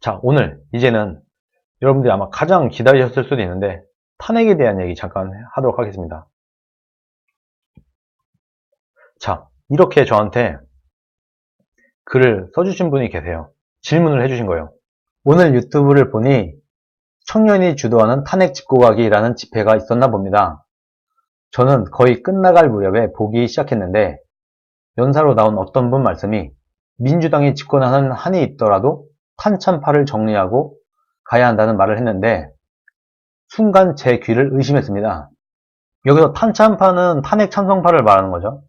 자, 오늘 이제는 여러분들이 아마 가장 기다리셨을 수도 있는데 탄핵에 대한 얘기 잠깐 하도록 하겠습니다. 자, 이렇게 저한테 글을 써주신 분이 계세요. 질문을 해주신 거예요. 오늘 유튜브를 보니 청년이 주도하는 탄핵 짚고 가기라는 집회가 있었나 봅니다. 저는 거의 끝나갈 무렵에 보기 시작했는데 연사로 나온 어떤 분 말씀이 민주당이 집권하는 한이 있더라도 탄참파를 정리하고 가야 한다는 말을 했는데 순간 제 귀를 의심했습니다. 여기서 탄참파는 탄핵 찬성파를 말하는 거죠.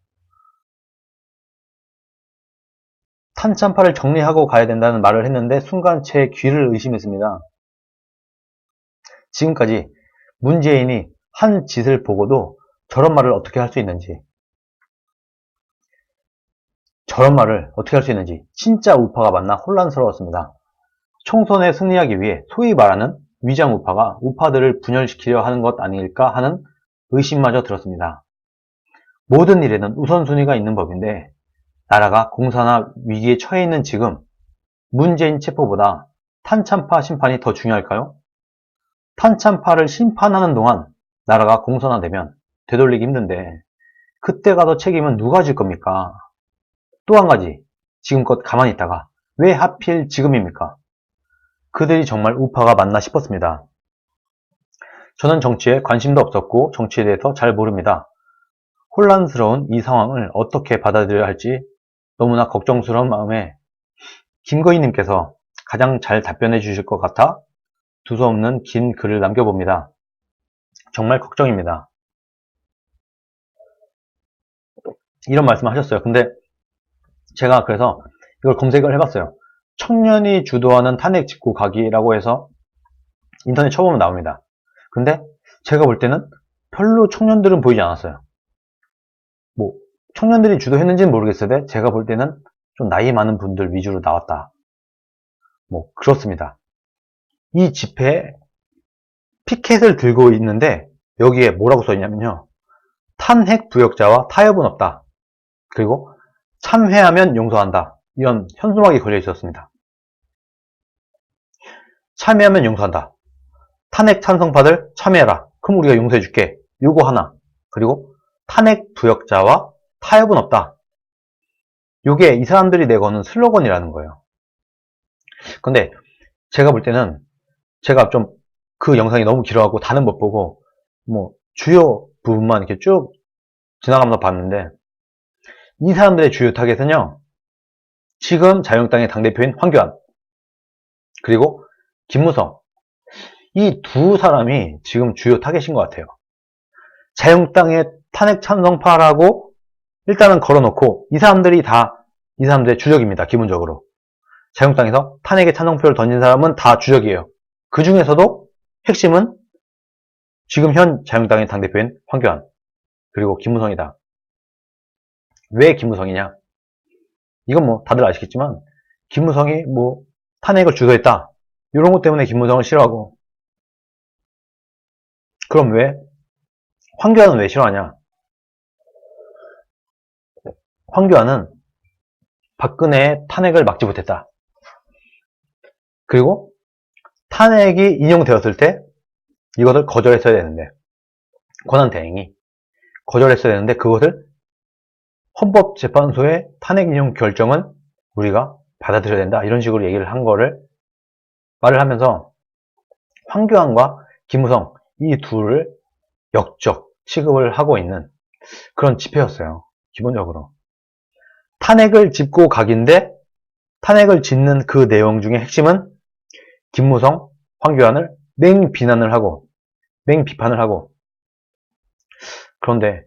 탄참파를 정리하고 가야 된다는 말을 했는데 순간 제 귀를 의심했습니다. 지금까지 문재인이 한 짓을 보고도 저런 말을 어떻게 할 수 있는지, 진짜 우파가 맞나 혼란스러웠습니다. 총선에 승리하기 위해 소위 말하는 위장 우파가 우파들을 분열시키려 하는 것 아닐까 하는 의심마저 들었습니다. 모든 일에는 우선순위가 있는 법인데 나라가 공산화 위기에 처해 있는 지금 문재인 체포보다 탄참파 심판이 더 중요할까요? 탄참파를 심판하는 동안 나라가 공산화되면 되돌리기 힘든데 그때 가서 책임은 누가 질 겁니까? 또 한 가지, 지금껏 가만히 있다가 왜 하필 지금입니까? 그들이 정말 우파가 맞나 싶었습니다. 저는 정치에 관심도 없었고 정치에 대해서 잘 모릅니다. 혼란스러운 이 상황을 어떻게 받아들여야 할지 너무나 걱정스러운 마음에 김거희님께서 가장 잘 답변해 주실 것 같아 두서없는 긴 글을 남겨봅니다. 정말 걱정입니다. 이런 말씀 하셨어요. 근데 제가 그래서 이걸 검색을 해봤어요. 청년이 주도하는 탄핵 짚고 가기라고 해서 인터넷 쳐보면 나옵니다. 근데 제가 볼 때는 별로 청년들은 보이지 않았어요. 뭐 청년들이 주도했는지는 모르겠어요. 제가 볼 때는 좀 나이 많은 분들 위주로 나왔다. 뭐 그렇습니다. 이 집회에 피켓을 들고 있는데 여기에 뭐라고 써있냐면요. 탄핵 부역자와 타협은 없다. 그리고 참회하면 용서한다. 이런 현수막이 걸려 있었습니다. 참회하면 용서한다. 탄핵 찬성파들 참회해라. 그럼 우리가 용서해줄게. 요거 하나. 그리고 탄핵 부역자와 타협은 없다. 요게 이 사람들이 내거는 슬로건이라는 거예요. 근데 제가 볼 때는 제가 좀 그 영상이 너무 길어갖고 다는 못 보고 뭐 주요 부분만 이렇게 쭉 지나가면서 봤는데 이 사람들의 주요 타겟은요. 지금 자유한국당의 당대표인 황교안 그리고 김무성 이 두 사람이 지금 주요 타겟인 것 같아요. 자유한국당의 탄핵 찬성파라고 일단은 걸어놓고 이 사람들이 다 이 사람들의 주적입니다. 기본적으로 자유한국당에서 탄핵의 찬성표를 던진 사람은 다 주적이에요. 그 중에서도 핵심은 지금 현 자유한국당의 당대표인 황교안 그리고 김무성이다. 왜 김무성이냐? 이건 뭐 다들 아시겠지만 김무성이 뭐 탄핵을 주도했다. 이런 것 때문에 김무성을 싫어하고 그럼 왜 황교안은 왜 싫어하냐? 황교안은 박근혜의 탄핵을 막지 못했다. 그리고 탄핵이 인용되었을 때 이것을 거절했어야 되는데 권한대행이 거절했어야 되는데 그것을 헌법재판소의 탄핵 인용 결정은 우리가 받아들여야 된다. 이런 식으로 얘기를 한 거를 말을 하면서 황교안과 김무성 이 둘을 역적 취급을 하고 있는 그런 집회였어요. 기본적으로. 탄핵을 짚고 각인데 탄핵을 짚는 그 내용 중에 핵심은 김무성, 황교안을 맹 비난을 하고 맹 비판을 하고 그런데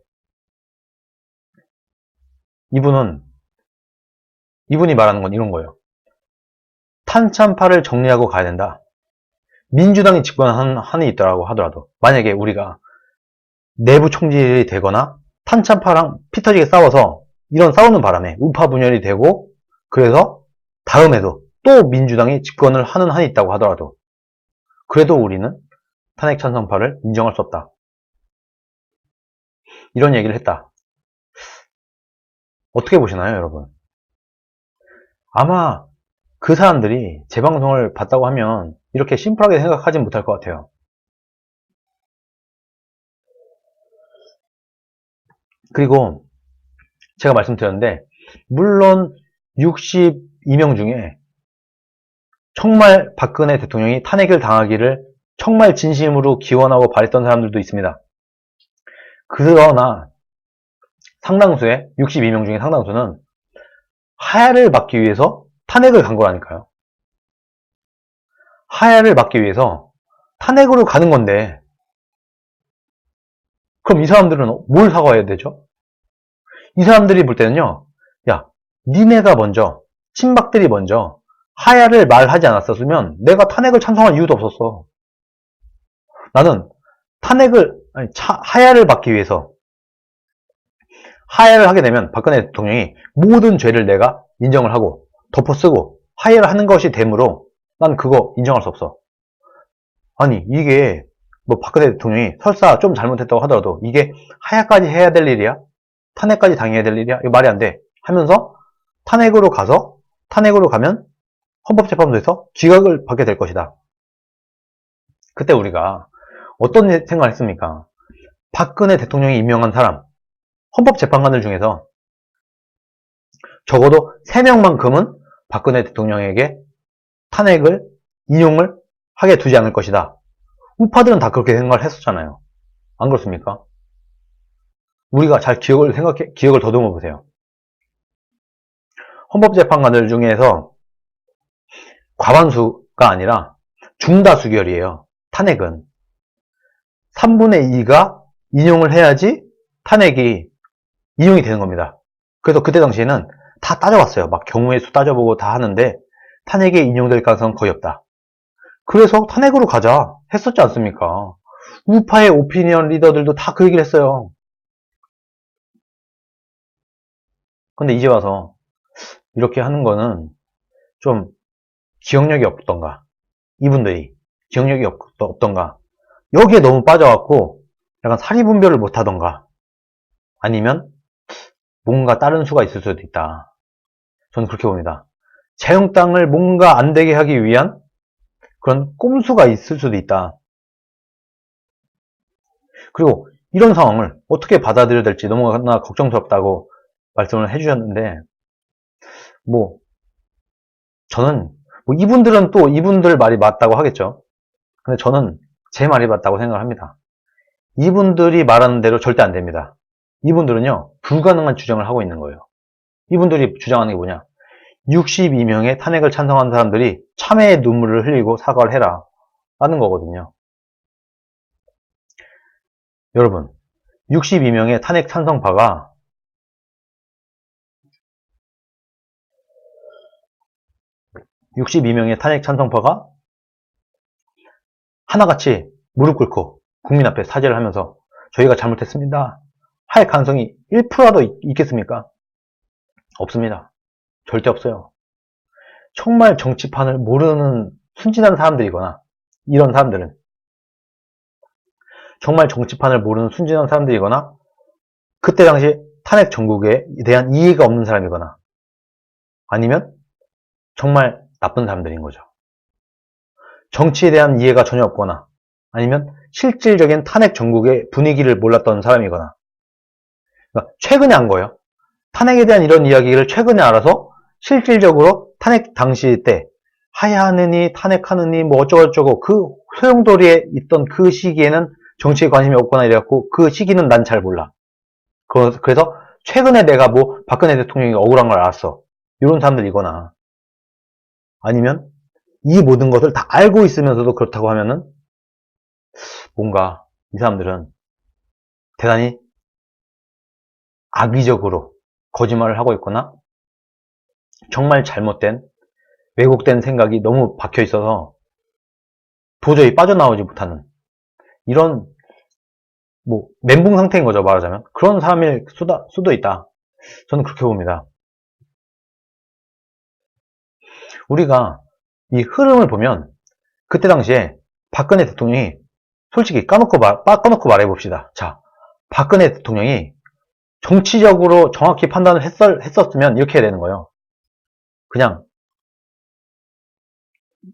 이분이 말하는 건 이런 거예요. 탄참파를 정리하고 가야 된다. 민주당이 집권한 한이 있더라고 하더라도 만약에 우리가 내부 총질이 되거나 탄참파랑 피 터지게 싸워서 이런 싸우는 바람에 우파 분열이 되고 그래서 다음에도 또 민주당이 집권을 하는 한이 있다고 하더라도 그래도 우리는 탄핵 찬성파를 인정할 수 없다. 이런 얘기를 했다. 어떻게 보시나요, 여러분? 아마 그 사람들이 제 방송을 봤다고 하면 이렇게 심플하게 생각하진 못할 것 같아요. 그리고 제가 말씀드렸는데, 물론 62명 중에 정말 박근혜 대통령이 탄핵을 당하기를 정말 진심으로 기원하고 바랬던 사람들도 있습니다. 그러나 상당수의 62명 중에 상당수는 하야를 막기 위해서 탄핵을 간 거라니까요. 하야를 막기 위해서 탄핵으로 가는 건데, 그럼 이 사람들은 뭘 사과해야 되죠? 이 사람들이 볼 때는요, 야, 니네가 먼저, 친박들이 먼저 하야를 말하지 않았었으면 내가 탄핵을 찬성할 이유도 없었어. 나는 하야를 막기 위해서 하야를 하게 되면 박근혜 대통령이 모든 죄를 내가 인정을 하고 덮어쓰고 하야를 하는 것이 되므로 난 그거 인정할 수 없어. 아니, 이게 뭐 박근혜 대통령이 설사 좀 잘못했다고 하더라도 이게 하야까지 해야 될 일이야? 탄핵까지 당해야 될 일이야? 이거 말이 안 돼. 하면서 탄핵으로 가면 헌법재판소에서 기각을 받게 될 것이다. 그때 우리가 어떤 생각을 했습니까? 박근혜 대통령이 임명한 사람, 헌법재판관들 중에서 적어도 3명만큼은 박근혜 대통령에게 탄핵을 인용을 하게 두지 않을 것이다. 우파들은 다 그렇게 생각을 했었잖아요. 안 그렇습니까? 우리가 잘 기억을 더듬어 보세요. 헌법재판관들 중에서 과반수가 아니라 중다수결이에요. 탄핵은 3분의 2가 인용을 해야지 탄핵이 인용이 되는 겁니다. 그래서 그때 당시에는 다 따져봤어요. 막 경우의 수 따져보고 다 하는데 탄핵에 인용될 가능성은 거의 없다. 그래서 탄핵으로 가자 했었지 않습니까? 우파의 오피니언 리더들도 다 그 얘기를 했어요. 근데 이제 와서 이렇게 하는 거는 좀 기억력이 없던가, 이분들이 기억력이 없던가, 여기에 너무 빠져갖고 약간 사리분별을 못하던가, 아니면 뭔가 다른 수가 있을 수도 있다. 저는 그렇게 봅니다. 자영당을 뭔가 안 되게 하기 위한 그런 꼼수가 있을 수도 있다. 그리고 이런 상황을 어떻게 받아들여야 될지 너무나 걱정스럽다고 말씀을 해주셨는데, 저는 이분들은 또 이분들 말이 맞다고 하겠죠. 근데 저는 제 말이 맞다고 생각을 합니다. 이분들이 말하는 대로 절대 안 됩니다. 이분들은요, 불가능한 주장을 하고 있는 거예요. 이분들이 주장하는 게 뭐냐? 62명의 탄핵을 찬성한 사람들이 참회의 눈물을 흘리고 사과를 해라 라는 거거든요. 여러분, 62명의 탄핵 찬성파가 하나같이 무릎 꿇고 국민 앞에 사죄를 하면서 저희가 잘못했습니다 할 가능성이 1%라도 있겠습니까? 없습니다. 절대 없어요. 정말 정치판을 모르는 순진한 사람들이거나, 이런 사람들은 정말 정치판을 모르는 순진한 사람들이거나, 그때 당시 탄핵 정국에 대한 이해가 없는 사람이거나, 아니면 정말 나쁜 사람들인 거죠. 정치에 대한 이해가 전혀 없거나, 아니면 실질적인 탄핵 정국의 분위기를 몰랐던 사람이거나, 그러니까 최근에 한 거예요. 탄핵에 대한 이런 이야기를 최근에 알아서 실질적으로 탄핵 당시 때 하야하느니 탄핵하느니 뭐 어쩌고저쩌고 그 소용돌이에 있던 그 시기에는 정치에 관심이 없거나 이래갖고 그 시기는 난 잘 몰라. 그래서 최근에 내가 박근혜 대통령이 억울한 걸 알았어. 이런 사람들이거나, 아니면 이 모든 것을 다 알고 있으면서도 그렇다고 하면은 뭔가 이 사람들은 대단히 악의적으로 거짓말을 하고 있거나 정말 잘못된 왜곡된 생각이 너무 박혀 있어서 도저히 빠져나오지 못하는 이런 멘붕 상태인 거죠, 말하자면. 그런 사람일 수도 있다. 저는 그렇게 봅니다. 우리가 이 흐름을 보면 그때 당시에 박근혜 대통령이 솔직히 까놓고 말해봅시다. 자, 박근혜 대통령이 정치적으로 정확히 판단을 했었으면 이렇게 해야 되는 거예요. 그냥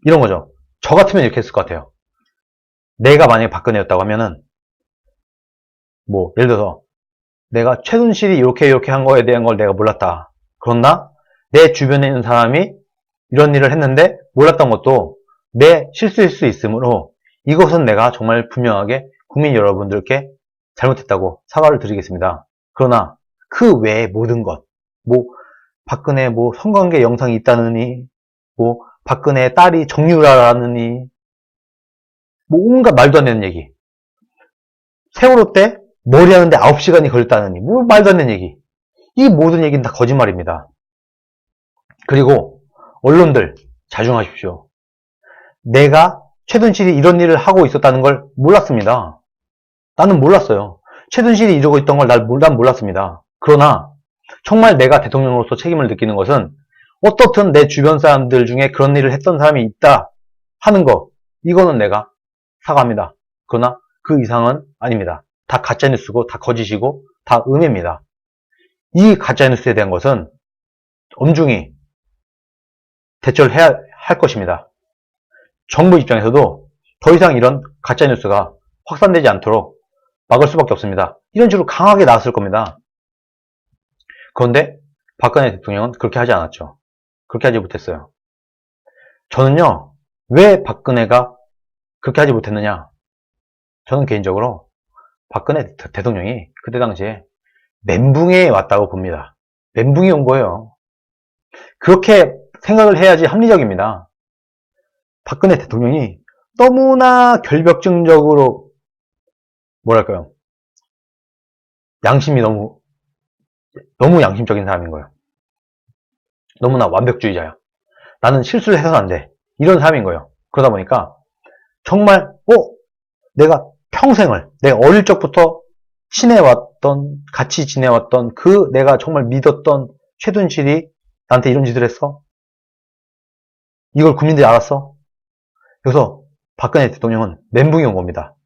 이런 거죠. 저 같으면 이렇게 했을 것 같아요. 내가 만약에 박근혜였다고 하면은, 뭐, 예를 들어서, 내가 최순실이 이렇게 한 거에 대한 걸 내가 몰랐다. 그러나, 내 주변에 있는 사람이 이런 일을 했는데, 몰랐던 것도 내 실수일 수 있으므로, 이것은 내가 정말 분명하게 국민 여러분들께 잘못했다고 사과를 드리겠습니다. 그러나, 그 외의 모든 것, 뭐, 박근혜 뭐 성관계 영상이 있다느니, 뭐, 박근혜의 딸이 정유라라느니, 뭐 온갖 말도 안 되는 얘기. 세월호 때 머리 하는데 9시간이 걸렸다느니, 뭐 말도 안 되는 얘기. 이 모든 얘기는 다 거짓말입니다. 그리고 언론들 자중하십시오. 내가 최순실이 이런 일을 하고 있었다는 걸 몰랐습니다. 나는 몰랐어요. 최순실이 이러고 있던 걸 난 몰랐습니다. 그러나 정말 내가 대통령으로서 책임을 느끼는 것은 어떻든 내 주변 사람들 중에 그런 일을 했던 사람이 있다 하는 거, 이거는 내가 사과합니다. 그러나 그 이상은 아닙니다. 다 가짜뉴스고 다 거짓이고 다 음해입니다. 이 가짜뉴스에 대한 것은 엄중히 대처를 해야 할 것입니다. 정부 입장에서도 더 이상 이런 가짜뉴스가 확산되지 않도록 막을 수밖에 없습니다. 이런 식으로 강하게 나왔을 겁니다. 그런데 박근혜 대통령은 그렇게 하지 않았죠. 그렇게 하지 못했어요. 저는요, 왜 박근혜가 그렇게 하지 못했느냐? 저는 개인적으로 박근혜 대통령이 그때 당시에 멘붕에 왔다고 봅니다. 멘붕이 온 거예요. 그렇게 생각을 해야지 합리적입니다. 박근혜 대통령이 너무나 결벽증적으로, 뭐랄까요, 양심이 너무 양심적인 사람인 거예요. 너무나 완벽주의자야. 나는 실수를 해서는 안 돼. 이런 사람인 거예요. 그러다 보니까 정말 내가 평생을, 내가 어릴 적부터 같이 지내왔던 그 내가 정말 믿었던 최순실이 나한테 이런 짓을 했어? 이걸 국민들이 알았어? 그래서 박근혜 대통령은 멘붕이 온 겁니다.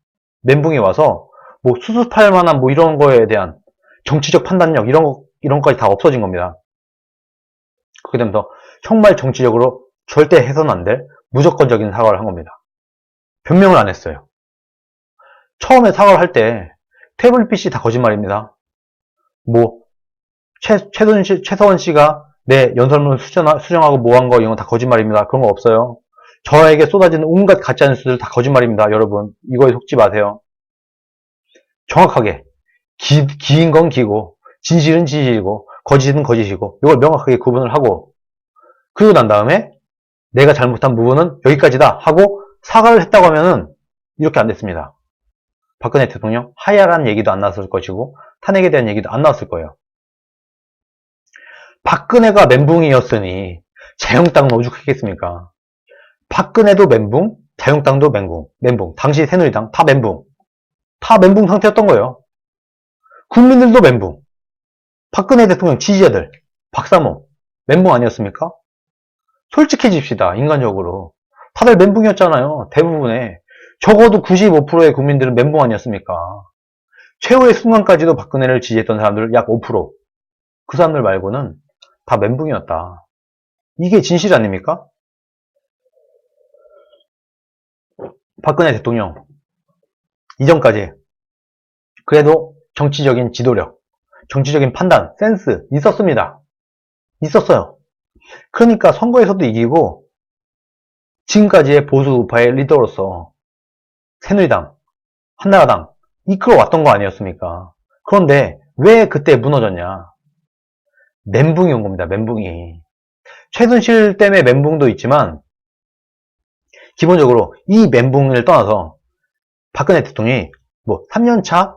멘붕이 와서 뭐 수습할 만한 뭐 이런 거에 대한 정치적 판단력 이런 것까지 다 없어진 겁니다. 그렇게 되면서 정말 정치적으로 절대 해서는 안 될 무조건적인 사과를 한 겁니다. 변명을 안 했어요. 처음에 사과를 할 때 태블릿 PC 다 거짓말입니다. 뭐 최서원 씨가 내 연설문을 수정하고 뭐 한 거 이런 거 다 거짓말입니다. 그런 거 없어요. 저에게 쏟아지는 온갖 가짜뉴스들 다 거짓말입니다. 여러분 이거에 속지 마세요. 정확하게 기인 건 기고 진실은 진실이고 거짓은 거짓이고 이걸 명확하게 구분을 하고, 그리고 난 다음에 내가 잘못한 부분은 여기까지다 하고 사과를 했다고 하면은 이렇게 안 됐습니다. 박근혜 대통령 하야라는 얘기도 안 나왔을 것이고 탄핵에 대한 얘기도 안 나왔을 거예요. 박근혜가 멘붕이었으니 자유한국당은 오죽했겠습니까? 박근혜도 멘붕, 자유한국당도 멘붕, 당시 새누리당 다 멘붕 상태였던 거예요. 국민들도 멘붕. 박근혜 대통령 지지자들, 박사모 멘붕 아니었습니까? 솔직해집시다. 인간적으로 다들 멘붕이었잖아요. 대부분의, 적어도 95%의 국민들은 멘붕 아니었습니까? 최후의 순간까지도 박근혜를 지지했던 사람들 약 5%, 그 사람들 말고는 다 멘붕이었다. 이게 진실 아닙니까? 박근혜 대통령 이전까지 그래도 정치적인 지도력, 정치적인 판단, 센스 있었습니다. 있었어요. 그러니까 선거에서도 이기고 지금까지의 보수 우파의 리더로서 새누리당, 한나라당 이끌어왔던 거 아니었습니까? 그런데 왜 그때 무너졌냐? 멘붕이 온 겁니다. 멘붕이. 최순실 때문에 멘붕도 있지만 기본적으로 이 멘붕을 떠나서 박근혜 대통령이 뭐 3년차,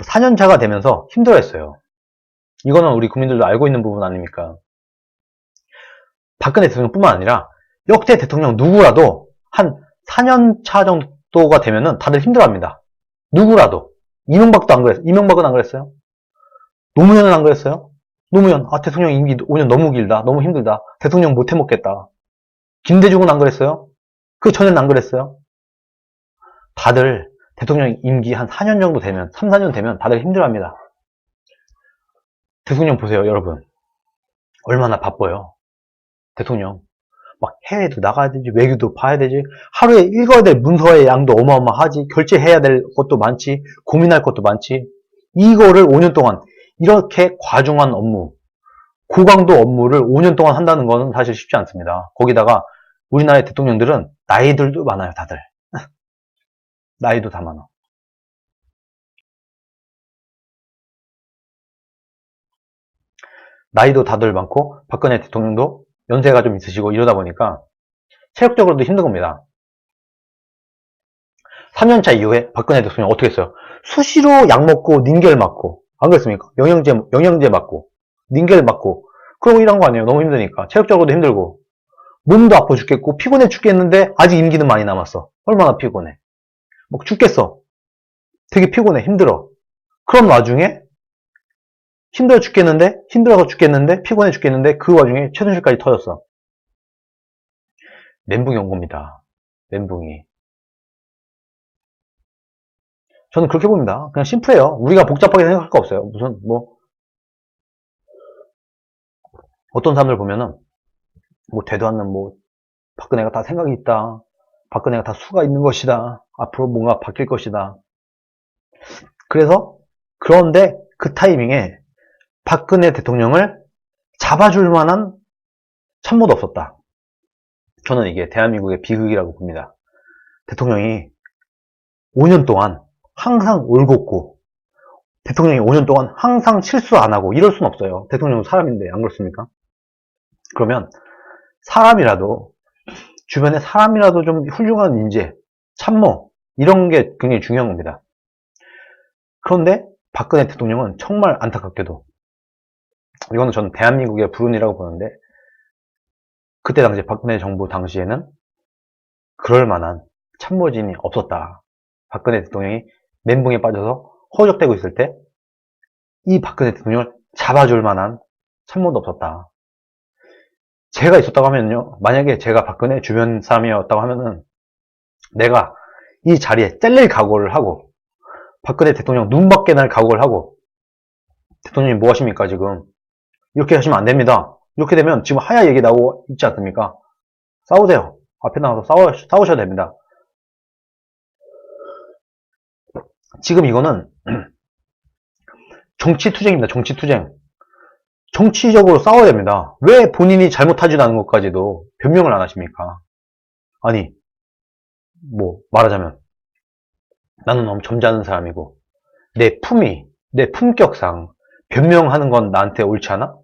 4년차가 되면서 힘들어했어요. 이거는 우리 국민들도 알고 있는 부분 아닙니까? 박근혜 대통령뿐만 아니라 역대 대통령 누구라도 한 4년차 정도가 되면은 다들 힘들어합니다. 누구라도. 이명박도 안 그랬어요. 이명박은 안 그랬어요. 노무현은 안 그랬어요. 노무현, 대통령 임기 5년 너무 길다. 너무 힘들다. 대통령 못 해먹겠다. 김대중은 안 그랬어요. 그 전에는 안 그랬어요. 다들 대통령 임기 한 4년 정도 되면, 3, 4년 되면 다들 힘들어합니다. 대통령 보세요, 여러분. 얼마나 바빠요. 대통령. 막 해외도 나가야 되지, 외교도 봐야 되지, 하루에 읽어야 될 문서의 양도 어마어마하지, 결제해야 될 것도 많지, 고민할 것도 많지. 이거를 5년 동안 이렇게 과중한 업무, 고강도 업무를 5년 동안 한다는 것은 사실 쉽지 않습니다. 거기다가 우리나라의 대통령들은 나이들도 많아요, 다들. 나이도 다 많아. 나이도 다들 많고 박근혜 대통령도 연세가 좀 있으시고 이러다 보니까 체력적으로도 힘든 겁니다. 3년차 이후에 박근혜 대통령 어떻게 했어요? 수시로 약 먹고 닌겔 맞고, 안 그랬습니까? 영양제 맞고 닌겔 맞고 그러고 일한 거 아니에요. 너무 힘드니까. 체력적으로도 힘들고 몸도 아파 죽겠고 피곤해 죽겠는데 아직 임기는 많이 남았어. 얼마나 피곤해. 뭐 죽겠어. 되게 피곤해. 힘들어. 그런 와중에 힘들어서 죽겠는데 피곤해 죽겠는데 그 와중에 최순실까지 터졌어. 멘붕이 온 겁니다. 멘붕이. 저는 그렇게 봅니다. 그냥 심플해요. 우리가 복잡하게 생각할 거 없어요. 무슨 뭐 어떤 사람들 보면은 뭐 되도 않는 뭐 박근혜가 다 생각이 있다. 박근혜가 다 수가 있는 것이다. 앞으로 뭔가 바뀔 것이다. 그래서 그런데 그 타이밍에 박근혜 대통령을 잡아줄 만한 참모도 없었다. 저는 이게 대한민국의 비극이라고 봅니다. 대통령이 5년 동안 항상 올곧고 대통령이 5년 동안 항상 실수 안 하고 이럴 순 없어요. 대통령은 사람인데 안 그렇습니까? 그러면 사람이라도 주변에 사람이라도 좀 훌륭한 인재, 참모 이런 게 굉장히 중요한 겁니다. 그런데 박근혜 대통령은 정말 안타깝게도 이거는 저는 대한민국의 불운이라고 보는데 그때 당시 박근혜 정부 당시에는 그럴 만한 참모진이 없었다. 박근혜 대통령이 멘붕에 빠져서 허우적대고 있을 때 이 박근혜 대통령을 잡아줄 만한 참모도 없었다. 제가 있었다고 하면요. 만약에 제가 박근혜 주변 사람이었다고 하면은 내가 이 자리에 잘릴 각오를 하고 박근혜 대통령 눈밖에 날 각오를 하고 대통령님 뭐 하십니까 지금 이렇게 하시면 안 됩니다. 이렇게 되면 지금 하야 얘기 나오고 있지 않습니까? 싸우세요. 앞에 나와서 싸우셔야 됩니다. 지금 이거는 정치투쟁입니다. 정치투쟁. 정치적으로 싸워야 됩니다. 왜 본인이 잘못하지도 않은 것까지도 변명을 안 하십니까? 아니, 뭐 말하자면 나는 너무 점잖은 사람이고 내 품위, 내 품격상 변명하는 건 나한테 옳지 않아?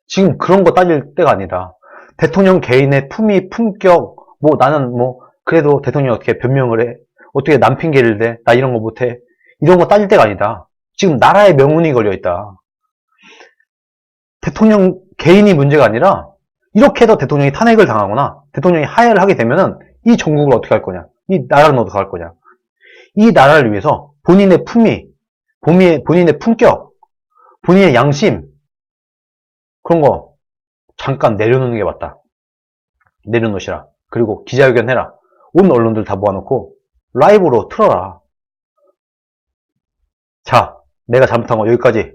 지금 그런 거 따질 때가 아니다. 대통령 개인의 품위, 품격, 뭐 나는 뭐 그래도 대통령이 어떻게 변명을 해? 어떻게 남 핑계를 대? 나 이런 거 못해? 이런 거 따질 때가 아니다. 지금 나라의 명운이 걸려있다. 대통령 개인이 문제가 아니라 이렇게 해서 대통령이 탄핵을 당하거나 대통령이 하야를 하게 되면은 이 전국을 어떻게 할 거냐? 이 나라는 어떻게 할 거냐? 이 나라를 위해서 본인의 품위, 본인의 품격, 본인의 양심 그런 거 잠깐 내려놓는 게 맞다. 내려놓으시라. 그리고 기자회견 해라. 온 언론들 다 모아놓고 라이브로 틀어라. 자, 내가 잘못한 거 여기까지.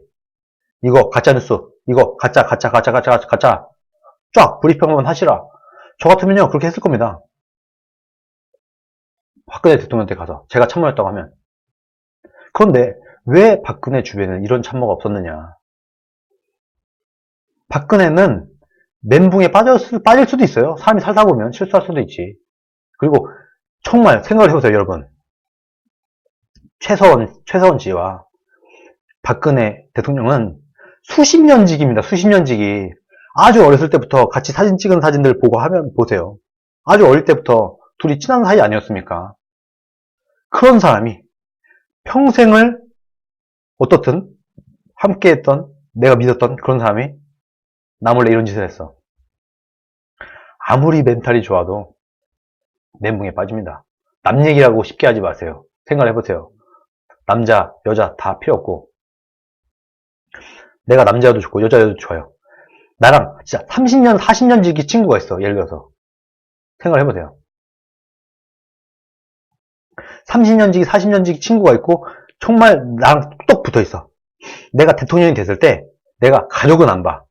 이거 가짜뉴스. 이거 가짜. 쫙 브리핑만 하시라. 저 같으면요 그렇게 했을 겁니다. 박근혜 대통령한테 가서 제가 참모였다고 하면. 그런데 왜 박근혜 주변에는 이런 참모가 없었느냐. 박근혜는 멘붕에 빠질 수도 있어요. 사람이 살다 보면 실수할 수도 있지. 그리고 정말 생각을 해보세요 여러분. 최서원 씨와 박근혜 대통령은 수십 년직입니다. 수십 년직이. 아주 어렸을 때부터 같이 사진 찍은 사진들 보고 하면 보세요. 아주 어릴 때부터 둘이 친한 사이 아니었습니까? 그런 사람이 평생을 어떻든 함께했던 내가 믿었던 그런 사람이 나 몰래 이런 짓을 했어. 아무리 멘탈이 좋아도 멘붕에 빠집니다. 남 얘기라고 쉽게 하지 마세요. 생각을 해보세요. 남자, 여자 다 필요 없고 내가 남자여도 좋고 여자여도 좋아요. 나랑 진짜 30년, 40년 지기 친구가 있어. 예를 들어서 생각을 해보세요. 30년 지기, 40년 지기 친구가 있고 정말 나랑 뚝 붙어 있어. 내가 대통령이 됐을 때 내가 가족은 안 봐.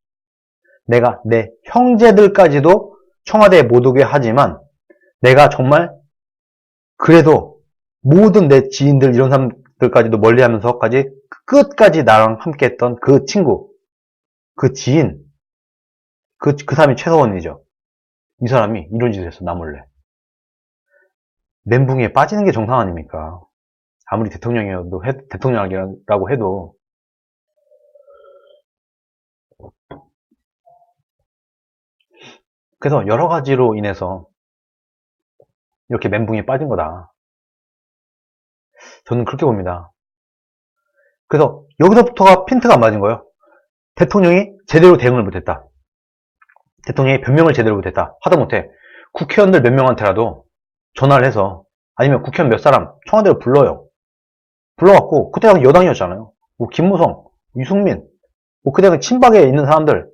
내가 내 형제들까지도 청와대에 못 오게 하지만 내가 정말 그래도 모든 내 지인들 이런 사람들까지도 멀리하면서까지 끝까지 나랑 함께했던 그 친구, 그 지인, 그 사람이 최서원이죠. 이 사람이 이런 짓을 했어, 나 몰래. 멘붕에 빠지는 게 정상 아닙니까? 아무리 대통령이라고 해도. 그래서 여러 가지로 인해서 이렇게 멘붕에 빠진 거다. 저는 그렇게 봅니다. 그래서 여기서부터가 핀트가 안 맞은 거예요. 대통령이 제대로 대응을 못했다. 대통령이 변명을 제대로 못했다. 하다못해 국회의원들 몇 명한테라도 전화를 해서, 아니면 국회의원 몇 사람 청와대로 불러요. 불러갖고, 그때 당시 여당이었잖아요. 뭐 김무성, 유승민, 뭐 그때 당시 친박에 있는 사람들,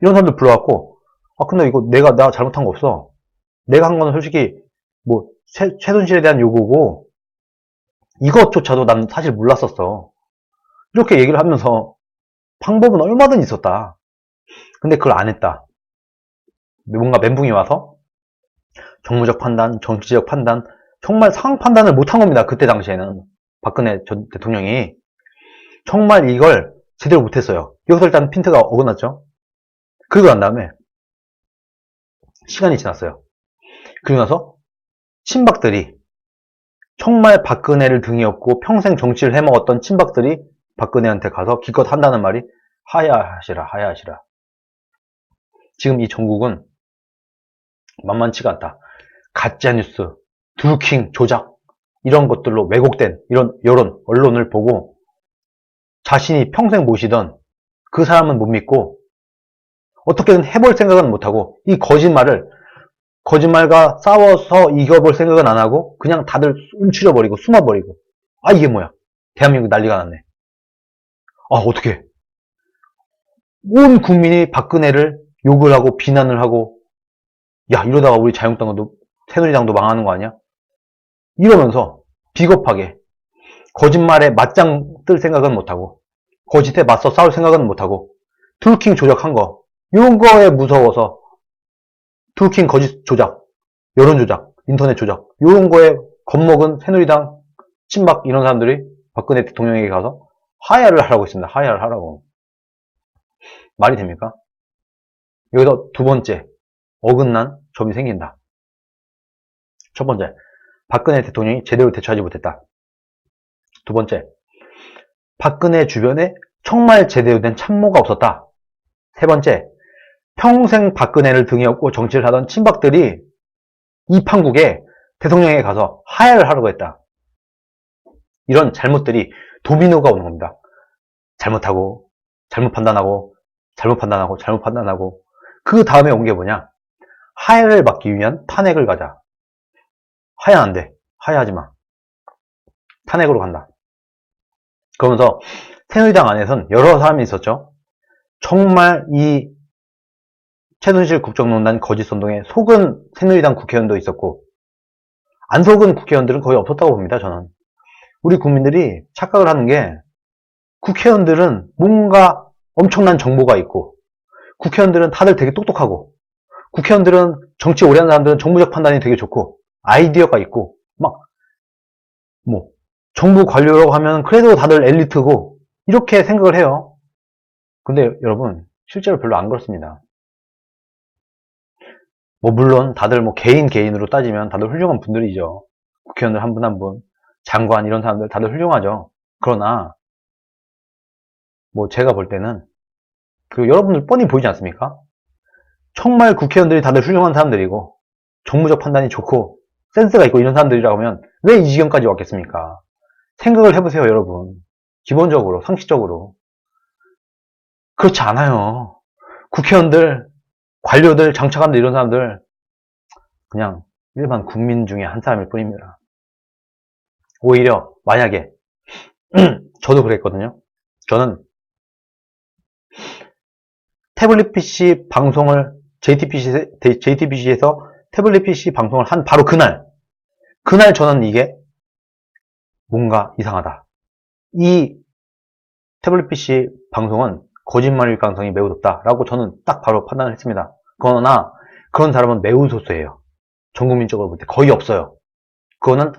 이런 사람들 불러갖고, 아 근데 이거 내가 잘못한 거 없어. 내가 한 거는 솔직히 뭐 최순실에 대한 요구고 이것조차도 난 사실 몰랐었어. 이렇게 얘기를 하면서 방법은 얼마든 있었다. 근데 그걸 안 했다. 뭔가 멘붕이 와서 정무적 판단, 정치적 판단, 정말 상황 판단을 못한 겁니다. 그때 당시에는 박근혜 전 대통령이 정말 이걸 제대로 못했어요. 여기서 일단 핀트가 어긋났죠. 그리고 난 다음에 시간이 지났어요. 그리고 나서 친박들이, 정말 박근혜를 등에 업고 평생 정치를 해먹었던 친박들이 박근혜한테 가서 기껏 한다는 말이 하야하시라, 하야하시라. 지금 이 전국은 만만치가 않다. 가짜뉴스, 드루킹 조작, 이런 것들로 왜곡된 이런 여론, 언론을 보고 자신이 평생 모시던 그 사람은 못 믿고 어떻게든 해볼 생각은 못하고, 이 거짓말과 싸워서 이겨볼 생각은 안 하고 그냥 다들 움츠려버리고 숨어버리고, 아 이게 뭐야, 대한민국 난리가 났네. 아 어떻게 온 국민이 박근혜를 욕을 하고 비난을 하고, 야 이러다가 우리 자유한국당도 새누리당도 망하는 거 아니야? 이러면서 비겁하게 거짓말에 맞짱 뜰 생각은 못하고, 거짓에 맞서 싸울 생각은 못하고, 드루킹 조작한 거, 이런 거에 무서워서 드루킹 거짓 조작, 여론 조작, 인터넷 조작, 이런 거에 겁먹은 새누리당, 친박 이런 사람들이 박근혜 대통령에게 가서 하야를 하라고 했습니다. 하야를 하라고. 말이 됩니까? 여기서 두 번째 어긋난 점이 생긴다. 첫 번째, 박근혜 대통령이 제대로 대처하지 못했다. 두 번째, 박근혜 주변에 정말 제대로 된 참모가 없었다. 세 번째, 평생 박근혜를 등에 업고 정치를 하던 친박들이 이 판국에 대통령에게 가서 하야를 하라고 했다. 이런 잘못들이 도미노가 오는 겁니다. 잘못하고, 잘못 판단하고, 잘못 판단하고, 잘못 판단하고, 그 다음에 온 게 뭐냐? 하야를 막기 위한 탄핵을 가자. 하야 안 돼. 하야하지 마. 탄핵으로 간다. 그러면서 새누리당 안에선 여러 사람이 있었죠. 정말 이 최순실 국정농단 거짓선동에 속은 새누리당 국회의원도 있었고, 안 속은 국회의원들은 거의 없었다고 봅니다. 저는. 우리 국민들이 착각을 하는 게, 국회의원들은 뭔가 엄청난 정보가 있고, 국회의원들은 다들 되게 똑똑하고, 국회의원들은 정치 오래 하는 사람들은 정무적 판단이 되게 좋고, 아이디어가 있고, 막 뭐 정부 관료라고 하면 그래도 다들 엘리트고, 이렇게 생각을 해요. 근데 여러분 실제로 별로 안 그렇습니다. 뭐 물론 다들 뭐 개인으로 따지면 다들 훌륭한 분들이죠. 국회의원들 한 분 한 분, 장관 이런 사람들 다들 훌륭하죠. 그러나 뭐 제가 볼 때는, 그리고 여러분들 뻔히 보이지 않습니까? 정말 국회의원들이 다들 훌륭한 사람들이고 정무적 판단이 좋고 센스가 있고 이런 사람들이라고 하면 왜 이 지경까지 왔겠습니까? 생각을 해보세요, 여러분. 기본적으로, 상식적으로. 그렇지 않아요. 국회의원들, 관료들, 장차관들 이런 사람들 그냥 일반 국민 중에 한 사람일 뿐입니다. 오히려 만약에 저도 그랬거든요. 저는 태블릿 PC 방송을 JTBC에서 태블릿 PC 방송을 한 바로 그날 저는 이게 뭔가 이상하다. 이 태블릿 PC 방송은 거짓말일 가능성이 매우 높다라고 저는 딱 바로 판단을 했습니다. 그러나 그런 사람은 매우 소수예요. 전 국민적으로 볼 때 거의 없어요. 그거는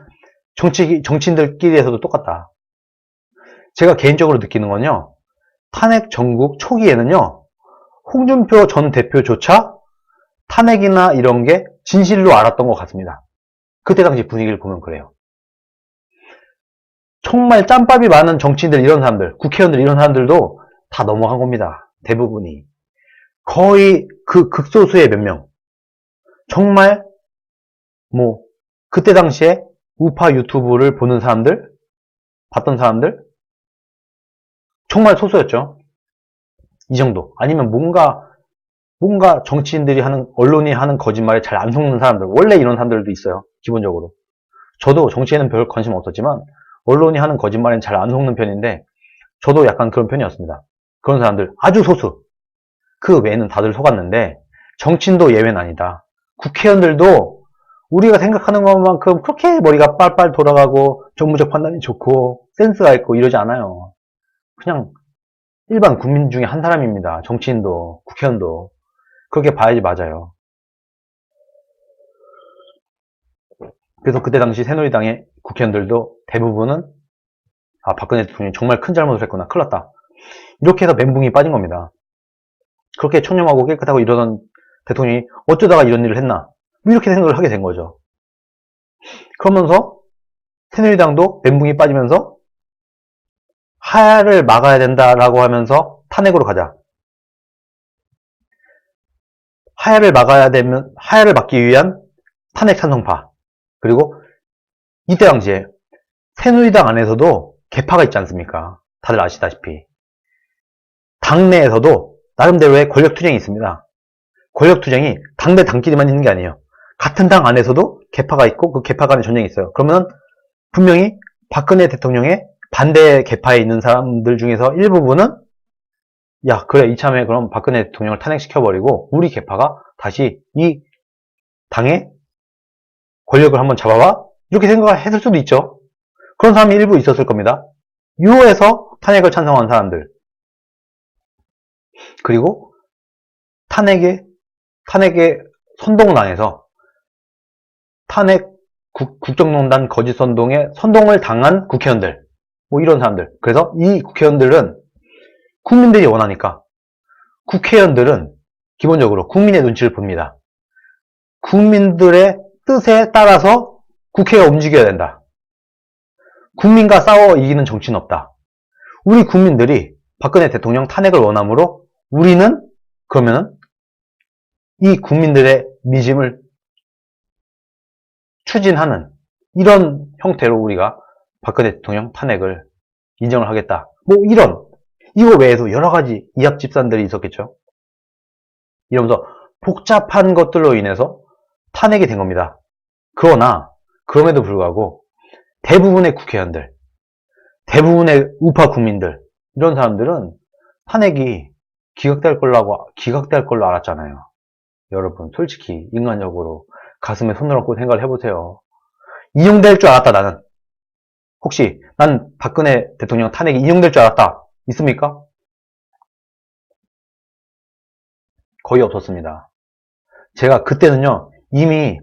정치인들끼리에서도 똑같다. 제가 개인적으로 느끼는 건요, 탄핵 전국 초기에는요, 홍준표 전 대표조차 탄핵이나 이런 게 진실로 알았던 것 같습니다. 그때 당시 분위기를 보면 그래요. 정말 짬밥이 많은 정치인들 이런 사람들, 국회의원들 이런 사람들도 다 넘어간 겁니다. 대부분이. 거의 그 극소수의 몇 명. 정말 그때 당시에 우파 유튜브를 보는 사람들, 봤던 사람들 정말 소수였죠. 이 정도. 아니면 뭔가 정치인들이 하는, 언론이 하는 거짓말에 잘 안 속는 사람들. 원래 이런 사람들도 있어요. 기본적으로. 저도 정치에는 별 관심 없었지만 언론이 하는 거짓말에는 잘 안 속는 편인데 저도 약간 그런 편이었습니다. 그런 사람들 아주 소수. 그 외에는 다들 속았는데 정치인도 예외는 아니다. 국회의원들도 우리가 생각하는 것만큼 그렇게 머리가 빨빨 돌아가고 정무적 판단이 좋고 센스가 있고 이러지 않아요. 그냥 일반 국민 중에 한 사람입니다. 정치인도 국회의원도. 그렇게 봐야지 맞아요. 그래서 그때 당시 새누리당의 국회의원들도 대부분은 박근혜 대통령이 정말 큰 잘못을 했구나. 큰일 났다. 이렇게 해서 멘붕이 빠진 겁니다. 그렇게 청렴하고 깨끗하고 이러던 대통령이 어쩌다가 이런 일을 했나. 이렇게 생각을 하게 된 거죠. 그러면서 새누리당도 멘붕이 빠지면서 하야를 막아야 된다라고 하면서 탄핵으로 가자. 하야를 막기 위한 탄핵 찬성파. 그리고 이때 당시에 새누리당 안에서도 계파가 있지 않습니까? 다들 아시다시피. 당내에서도 나름대로의 권력투쟁이 있습니다. 권력투쟁이 당대 당끼리만 있는 게 아니에요. 같은 당 안에서도 계파가 있고 그 계파 간의 전쟁이 있어요. 그러면 분명히 박근혜 대통령의 반대 계파에 있는 사람들 중에서 일부분은 야 그래 이참에 그럼 박근혜 대통령을 탄핵시켜버리고 우리 계파가 다시 이 당의 권력을 한번 잡아봐? 이렇게 생각을 했을 수도 있죠. 그런 사람이 일부 있었을 겁니다. 유호에서 탄핵을 찬성한 사람들. 그리고 탄핵의 선동당에서 탄핵 국정농단 거짓 선동에 선동을 당한 국회의원들. 이런 사람들. 그래서 이 국회의원들은 국민들이 원하니까 국회의원들은 기본적으로 국민의 눈치를 봅니다. 국민들의 뜻에 따라서 국회가 움직여야 된다. 국민과 싸워 이기는 정치는 없다. 우리 국민들이 박근혜 대통령 탄핵을 원하므로 우리는 그러면은 이 국민들의 민심을 추진하는 이런 형태로 우리가 박근혜 대통령 탄핵을 인정을 하겠다. 이거 외에도 여러 가지 이합집산들이 있었겠죠. 이러면서 복잡한 것들로 인해서 탄핵이 된 겁니다. 그러나 그럼에도 불구하고 대부분의 국회의원들, 대부분의 우파 국민들 이런 사람들은 탄핵이 기각될 걸로 알았잖아요. 여러분 솔직히 인간적으로 가슴에 손을 얹고 생각을 해보세요. 인용될 줄 알았다 나는. 혹시 난 박근혜 대통령 탄핵이 인용될 줄 알았다. 있습니까? 거의 없었습니다. 제가 그때는요 이미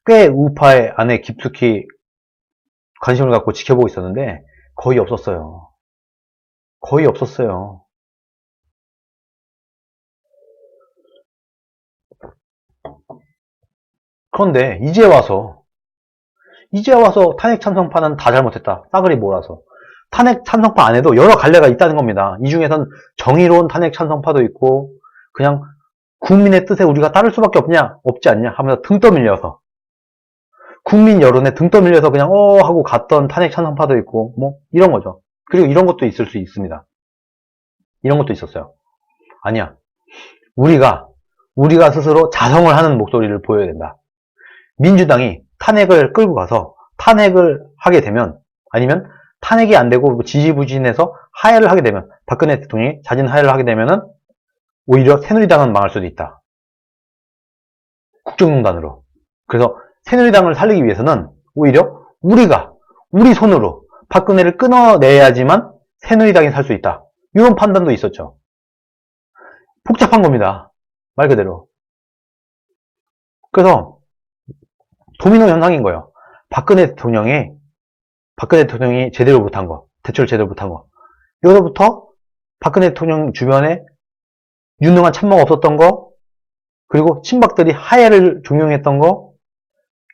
꽤 우파의 안에 깊숙이 관심을 갖고 지켜보고 있었는데 거의 없었어요. 거의 없었어요. 그런데 이제 와서 탄핵 찬성파는 다 잘못했다. 싸그리 몰아서. 탄핵 찬성파 안에도 여러 갈래가 있다는 겁니다. 이 중에선 정의로운 탄핵 찬성파도 있고 그냥 국민의 뜻에 우리가 따를 수밖에 없지 않냐 하면서 등 떠밀려서 국민 여론에 등 떠밀려서 그냥 하고 갔던 탄핵 찬성파도 있고 이런 거죠. 그리고 이런 것도 있을 수 있습니다. 이런 것도 있었어요. 아니야. 우리가 스스로 자성을 하는 목소리를 보여야 된다. 민주당이 탄핵을 끌고 가서 탄핵을 하게 되면 아니면 탄핵이 안 되고 지지부진해서 하야를 하게 되면 박근혜 대통령이 자진 하야를 하게 되면은 오히려 새누리당은 망할 수도 있다. 국정농단으로. 그래서 새누리당을 살리기 위해서는 오히려 우리 손으로 박근혜를 끊어내야지만 새누리당이 살 수 있다. 이런 판단도 있었죠. 복잡한 겁니다. 말 그대로. 그래서 도미노 현상인 거예요. 박근혜 대통령이 제대로 못한 거, 대처를 제대로 못한 거. 여기서부터 박근혜 대통령 주변에 유능한 참모가 없었던 거, 그리고 친박들이 하해를 종용했던 거,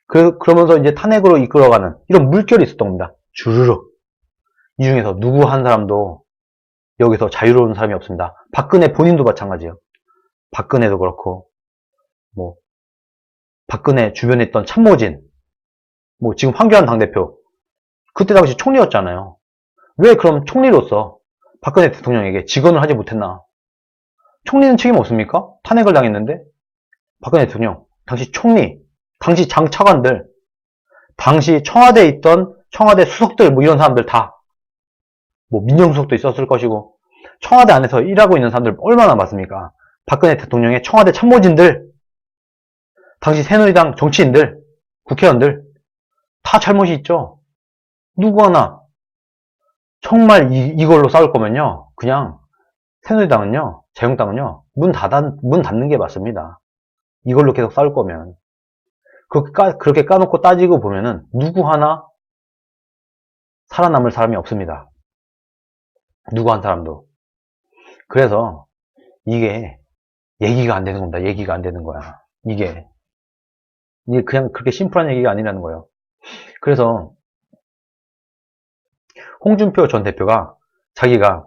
그러면서 이제 탄핵으로 이끌어가는 이런 물결이 있었던 겁니다. 주르륵. 이 중에서 누구 한 사람도 여기서 자유로운 사람이 없습니다. 박근혜 본인도 마찬가지예요. 박근혜도 그렇고, 뭐, 박근혜 주변에 있던 참모진, 뭐, 지금 황교안 당대표, 그때 당시 총리였잖아요. 왜 그럼 총리로서 박근혜 대통령에게 직언을 하지 못했나? 총리는 책임 없습니까? 탄핵을 당했는데, 박근혜 대통령, 당시 총리, 당시 장차관들, 당시 청와대에 있던 청와대 수석들, 뭐 이런 사람들 다, 뭐 민정수석도 있었을 것이고, 청와대 안에서 일하고 있는 사람들 얼마나 많습니까? 박근혜 대통령의 청와대 참모진들, 당시 새누리당 정치인들, 국회의원들, 다 잘못이 있죠. 누구 하나, 정말 이걸로 싸울 거면요, 그냥, 새누리당은요, 자유한국당은요, 문 닫는 게 맞습니다. 이걸로 계속 싸울 거면. 그렇게 까놓고 따지고 보면은, 누구 하나 살아남을 사람이 없습니다. 누구 한 사람도. 그래서, 이게, 얘기가 안 되는 겁니다. 얘기가 안 되는 거야. 이게 그냥 그렇게 심플한 얘기가 아니라는 거예요. 그래서, 홍준표 전 대표가 자기가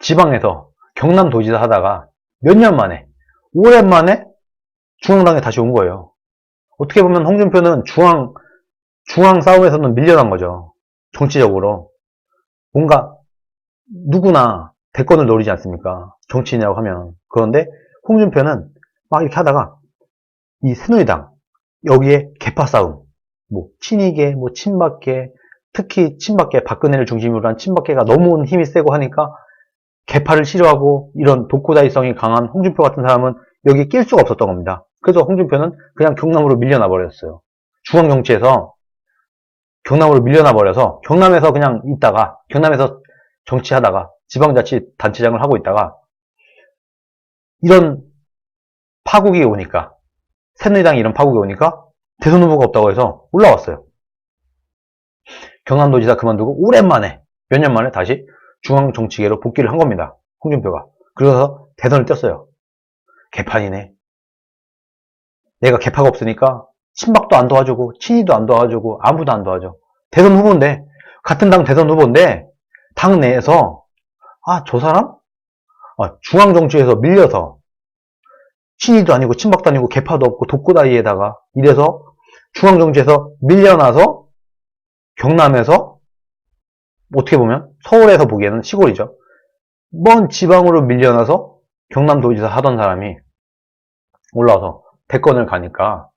지방에서 경남도지사 하다가 몇 년 만에, 오랜만에 중앙당에 다시 온 거예요. 어떻게 보면 홍준표는 중앙 싸움에서는 밀려난 거죠. 정치적으로. 뭔가 누구나 대권을 노리지 않습니까? 정치인이라고 하면. 그런데 홍준표는 막 이렇게 하다가 이 새누리당, 여기에 계파 싸움, 뭐 친이계, 뭐 친박계, 특히 친박계, 박근혜를 중심으로 한 친박계가 너무 힘이 세고 하니까 계파를 싫어하고 이런 독고다이성이 강한 홍준표 같은 사람은 여기에 낄 수가 없었던 겁니다. 그래서 홍준표는 그냥 경남으로 밀려나 버렸어요. 중앙 정치에서 경남으로 밀려나 버려서 경남에서 그냥 있다가, 경남에서 정치하다가 지방자치단체장을 하고 있다가 이런 파국이 오니까, 새누리당이 이런 파국이 오니까 대선 후보가 없다고 해서 올라왔어요. 경남도지사 그만두고 오랜만에, 몇 년 만에 다시 중앙정치계로 복귀를 한 겁니다. 홍준표가. 그래서 대선을 뛰었어요. 개판이네. 내가 개파가 없으니까 친박도 안 도와주고 친이도 안 도와주고 아무도 안 도와줘. 대선 후보인데, 같은 당 대선 후보인데 당 내에서 저 사람? 중앙정치에서 밀려서 친이도 아니고 친박도 아니고 개파도 없고 독고다이에다가 이래서 중앙정치에서 밀려나서 경남에서, 어떻게 보면 서울에서 보기에는 시골이죠. 먼 지방으로 밀려나서 경남도지사 하던 사람이 올라와서 대권을 가니까,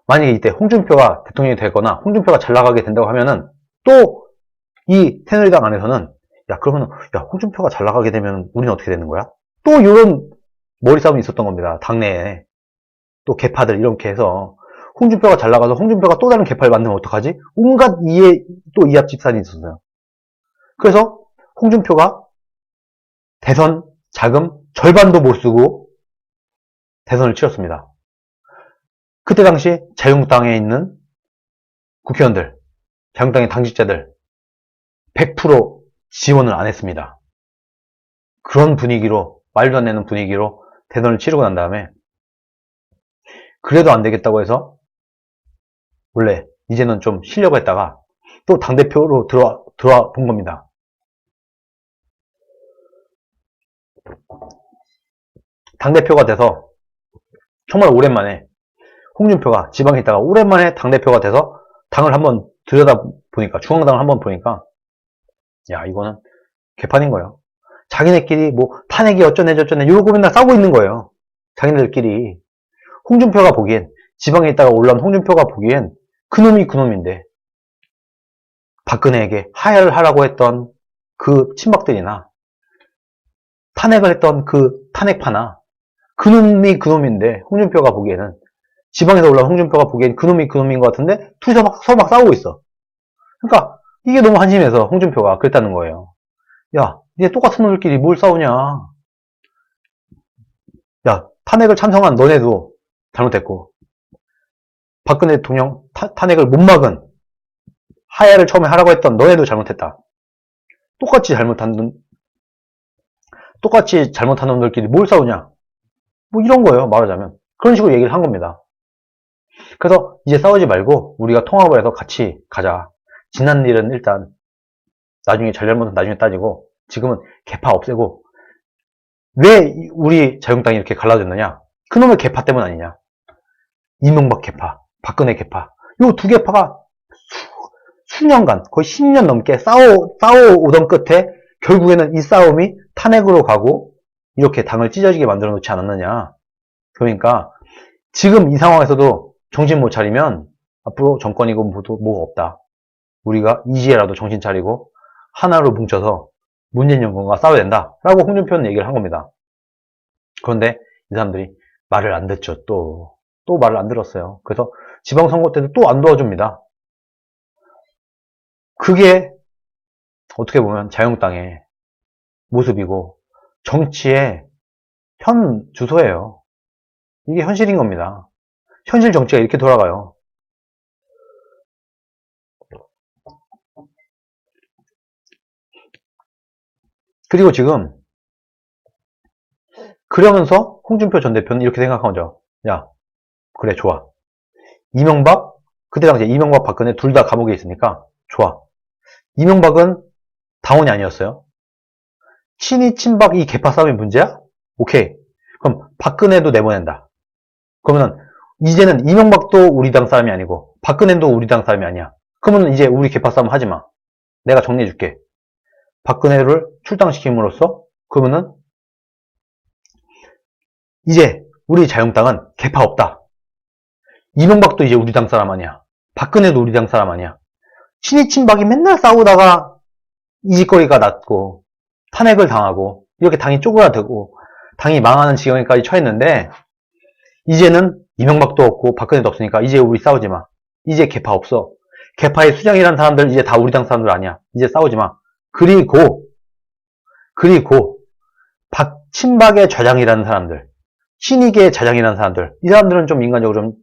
만약에 이때 홍준표가 대통령이 되거나 홍준표가 잘 나가게 된다고 하면은 또 이 새누리당 안에서는, 그러면 홍준표가 잘 나가게 되면 우리는 어떻게 되는 거야? 또 이런 머리 싸움이 있었던 겁니다. 당내에 또 개파들 이렇게 해서 홍준표가 잘 나가서 홍준표가 또 다른 개파를 만들면 어떡하지? 온갖 또 이합집산이 있었어요. 그래서 홍준표가 대선 자금 절반도 못 쓰고 대선을 치렀습니다. 그때 당시 자유한국당에 있는 국회의원들, 자유한국당의 당직자들 100% 지원을 안 했습니다. 그런 분위기로, 말도 안 되는 분위기로 대선을 치르고 난 다음에, 그래도 안 되겠다고 해서 원래 이제는 좀 쉬려고 했다가 또 당대표로 들어와 본 겁니다. 당대표가 돼서 정말 오랜만에, 홍준표가 지방에 있다가 오랜만에 당대표가 돼서 당을 한번 들여다보니까, 중앙당을 한번 보니까, 이거는 개판인 거예요. 자기네끼리 뭐 탄핵이 어쩌네 저쩌네 이러고 맨날 싸우고 있는 거예요. 자기네들끼리. 홍준표가 보기엔, 지방에 있다가 올라온 홍준표가 보기엔 그놈이 그놈인데, 박근혜에게 하야를 하라고 했던 그 친박들이나 탄핵을 했던 그 탄핵파나 그놈이 그놈인데, 홍준표가 보기에는, 지방에서 올라온 홍준표가 보기엔 그놈이 그놈인 것 같은데 둘이서 막 싸우고 있어. 그러니까 이게 너무 한심해서 홍준표가 그랬다는 거예요. 니네 똑같은 놈들끼리 뭘 싸우냐. 탄핵을 찬성한 너네도 잘못했고, 박근혜 대통령 탄핵을 못 막은 하야를 처음에 하라고 했던 너네도 잘못했다. 똑같이 잘못한 놈들끼리 뭘 싸우냐. 뭐 이런 거예요. 말하자면. 그런 식으로 얘기를 한 겁니다. 그래서 이제 싸우지 말고 우리가 통합을 해서 같이 가자. 지난 일은 일단 나중에 잘못은 나중에 따지고 지금은 개파 없애고 왜 우리 자유한국당이 이렇게 갈라졌느냐? 그놈의 개파 때문 아니냐? 이명박 개파, 박근혜 개파. 요 두 개파가 수년간, 거의 10년 넘게 싸워오던 끝에 결국에는 이 싸움이 탄핵으로 가고 이렇게 당을 찢어지게 만들어 놓지 않았느냐. 그러니까 지금 이 상황에서도 정신 못 차리면 앞으로 정권이고 뭐가 없다. 우리가 이지혜라도 정신 차리고 하나로 뭉쳐서 문재인 정권과 싸워야 된다. 라고 홍준표는 얘기를 한 겁니다. 그런데 이 사람들이 말을 안 듣죠. 또 말을 안 들었어요. 그래서 지방선거 때도 또 안 도와줍니다. 그게 어떻게 보면 자유한국당의 모습이고 정치의 현 주소예요. 이게 현실인 겁니다. 현실 정치가 이렇게 돌아가요. 그리고 지금 그러면서 홍준표 전 대표는 이렇게 생각한 거죠. 야, 그래 좋아. 이명박, 그때 당시에 이명박 박근혜 둘 다 감옥에 있으니까 좋아. 이명박은 당원이 아니었어요. 친이 친박 이 개파 싸움이 문제야? 오케이. 그럼 박근혜도 내보낸다. 그러면 이제는 이명박도 우리 당 사람이 아니고 박근혜도 우리 당 사람이 아니야. 그러면 이제 우리 개파 싸움 하지 마. 내가 정리해줄게. 박근혜를 출당시킴으로써 그러면은 이제 우리 자유한국당은 개파 없다. 이명박도 이제 우리 당 사람 아니야. 박근혜도 우리 당 사람 아니야. 친이 친박이 맨날 싸우다가 이짓거리가 났고 탄핵을 당하고 이렇게 당이 쪼그라들고 당이 망하는 지경에까지 처했는데 이제는 이명박도 없고 박근혜도 없으니까 이제 우리 싸우지 마. 이제 개파 없어. 개파의 수장이라는 사람들 이제 다 우리 당 사람들 아니야. 이제 싸우지 마. 그리고 친박의 좌장이라는 사람들, 친이계의 좌장이라는 사람들, 이 사람들은 좀 인간적으로 좀